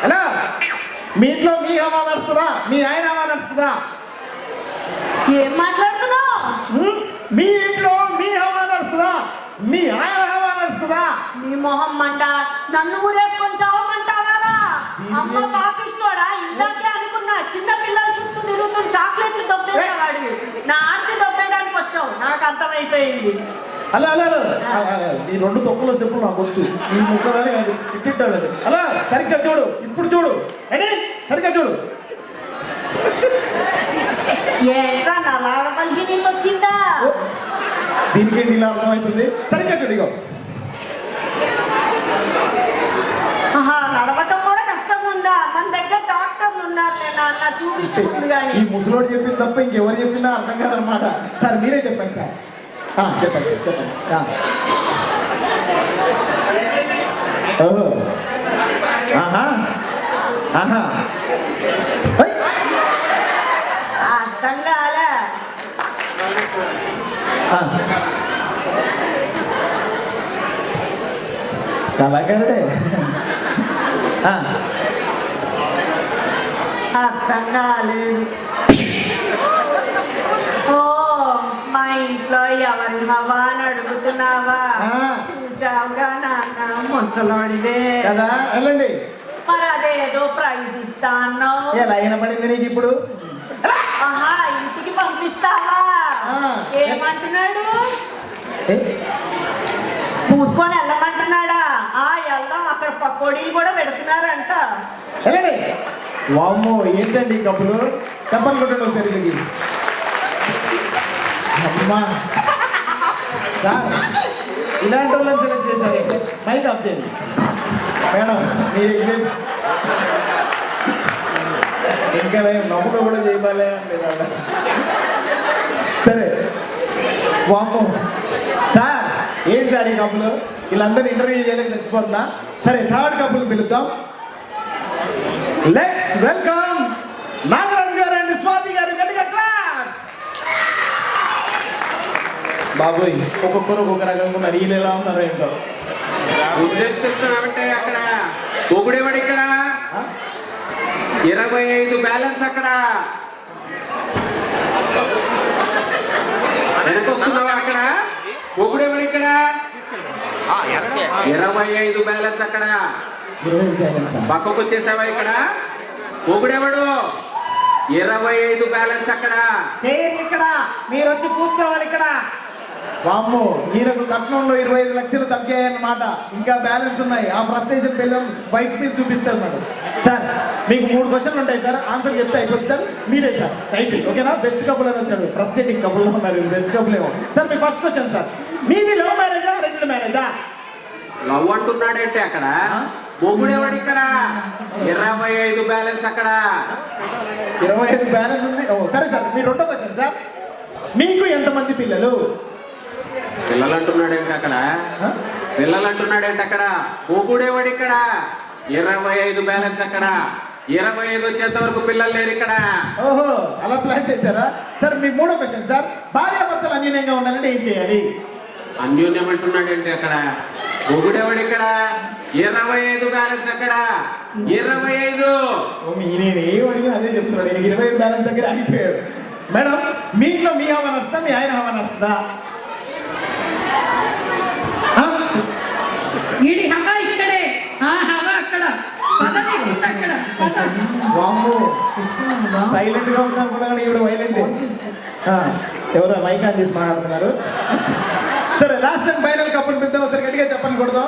Hello, మీ ఇంట్లో మీ హవా నడుస్తుందా, మీ ఆయన హవా నడుస్తుందా? ఏం మాట్లాడుతున్నావు? మీ ఇంట్లో మీ హవా నడుస్తుందా, మీ ఆయన హవా నడుస్తుందా? నీ మొహం మంట, నన్ను ఊరేసుకొని చావమంటావారా? అమ్మ పాపిస్తోడా? ఇందాకే అనుకున్నా చిన్న పిల్లల చుట్టూ తిరుగుతున్న చాక్లెట్లు దొబ్బేసేవాడివి. నా ఆస్తి దొబ్బేయడానికి వచ్చావు, నాకు అర్థమైపోయింది. అలా అలా ఈ 2 తొక్కుల స్టెప్పులు నాకు వచ్చు. ఈ ముక్కదాన్ని ఇట్టిట్టాడు. అలా సరిగ్గా చూడు, ఇప్పుడు చూడు. రెడీ, సరిగ్గా చూడు. ఏంట్రా నా లాడపల్లి నీకు వచ్చిందా? దీనికేంటి ఇలా అర్థమవుతుంది? సరిగ్గా చూడు. ఇగో నడవటం కూడా కష్టం ఉందా? మన దగ్గర డాక్టర్లు ఉన్నారు, నేను చూపించుకుంది కానీ. ఈ ముసలోడు చెప్పింది తప్ప ఇంకెవరు చెప్పిందా అర్థం కాదనమాట. సార్ మీరే చెప్పండి సార్. చెప్పండి చెప్పండి. ఓహో, ఆహా ఆహా, అర్థం కాలే. కళాకారుడే. అర్థం కాలేదు. ఓ, మా ఇంట్లో ఎవరి హవా అని అడుగుతున్నావా? చూసావుగా నాన్న, ముసలోడిదే కదా. వెళ్ళండి. మరి అదేదో ప్రైజ్ ఇస్తా అన్నావు. ఎలా అయినా పడింది నీకు ఇప్పుడు? ఆహా, ఇంటికి పంపిస్తావా? ఏమంటున్నాడు? మూసుకొని వెళ్ళమంటున్నాడా? వెళ్దాం, అక్కడ పకోడీలు కూడా పెడుతున్నారంట. వెళ్ళండి. వామ్మో, ఏంటండి ఈ కప్పులు? చెప్పలు కొట్టండి ఒకసారి వీళ్ళకి. అమ్మా సార్, ఇలాంటి వాళ్ళని సెలెక్ట్ చేశారు. మైక్ ఆఫ్ చేయండి మేడం. మీరు ఇంకా నవ్వుతో కూడా చేయబాలే లేదా? సరే, వామ్మో సార్, ఏంటి సార్ ఈ కప్పులు? వీళ్ళందరూ ఇంటర్వ్యూ చేయడానికి చచ్చిపోతుందా? సరే, థర్డ్ కప్పులు పిలుద్దాం. లెట్స్ వెల్కమ్ నాగరాజు గారు అండ్ స్వాతి గారు. గట్టిగా క్లాస్. బాబోయ్, ఒక్కొక్కరు ఒక్కొక్క రకంగా ఉన్నారు. వీళ్ళు ఎలా ఉన్నారు ఏంటో. ఉద్యోగిస్తున్నామంటే అక్కడ పొగుడేవాడు, ఇక్కడ 25 బ్యాలెన్స్. అక్కడ వెనకొస్తున్నావా? అక్కడ పొగుడేవాడు, ఇక్కడ 25 బ్యాలెన్స్. అక్కడ పక్కకు వచ్చేసావా? ఇక్కడ పొగుడేవాడు 25 బ్యాలెన్స్. అక్కడ చేయండి, ఇక్కడ మీరు వచ్చి కూర్చోవాలి. ఇక్కడ వామ్మో, ఈయనకు కట్నంలో 25 లక్షలు తగ్గాయన్నమాట. ఇంకా బ్యాలెన్స్ ఉన్నాయి. ఆ ఫ్రస్ట్రేషన్ పిల్లలు బైక్ మీద చూపిస్తారు మేడం. సార్, మీకు 3 క్వశ్చన్లు ఉంటాయి సార్. ఆన్సర్ చెప్తే అయిపోతుంది సార్. మీరే సార్ టైటిల్, ఓకేనా? బెస్ట్ కపుల్ అని వచ్చాడు. ఫ్రస్ట్రేటింగ్ కపుల్లో ఉన్నారు, బెస్ట్ కపుల్ ఏమో. సార్, మీ ఫస్ట్ క్వశ్చన్ సార్. మీది లవ్ మ్యారేజా, అరేంజ్డ్ మ్యారేజా? లవ్ అంటున్నాడంటే అక్కడ పొగుడేవాడు, ఇక్కడ 25 బ్యాలెన్స్. అక్కడ 25 బ్యాలెన్స్ ఉంది. సరే సార్, మీ రెండో క్వశ్చన్ సార్. మీకు ఎంతమంది పిల్లలు? పిల్లలు అంటున్నాడంటే అక్కడ పిల్లలు అంటున్నాడంటే అక్కడ పొగుడేవాడు, ఇక్కడ 25 బ్యాలెన్స్. అక్కడ 25 వచ్చేంత వరకు పిల్లలు లేరు ఇక్కడ. ఓహో, అలా ప్లాన్ చేశారా సార్? మీ మూడో క్వశ్చన్ సార్. భార్యాభర్తలు అన్యోన్యంగా ఉండాలంటే ఏం చేయాలి? అన్యోన్యం అంటున్నాడంటే అక్కడ పొగుడేవాడు, ఇక్కడ 25 బ్యాలెన్స్. అక్కడ 25. నేను ఏం అడిగినా అదే చెప్తున్నాడు. నేను 25 బ్యాలెన్స్ దగ్గర అయిపోయాడు. మేడం, మీ ఇంట్లో మీ హవా నడుస్తుందా, మీ ఆయన హవా నడుస్తుందా? ఈడి హవా ఇక్కడే, ఆ హవా అక్కడ. అక్కడ వామ్మో, సైలెంట్ గా ఉంది అనుకున్నా కానీ ఇప్పుడు వైలెంట్. ఎవరో మైక్ ఆన్ చేసి మాట్లాడుతున్నారు. సరే, లాస్ట్ అండ్ ఫైనల్ కప్పులు పెద్దాం. సరే, గట్టిగా చెప్పండి, కొడదాం.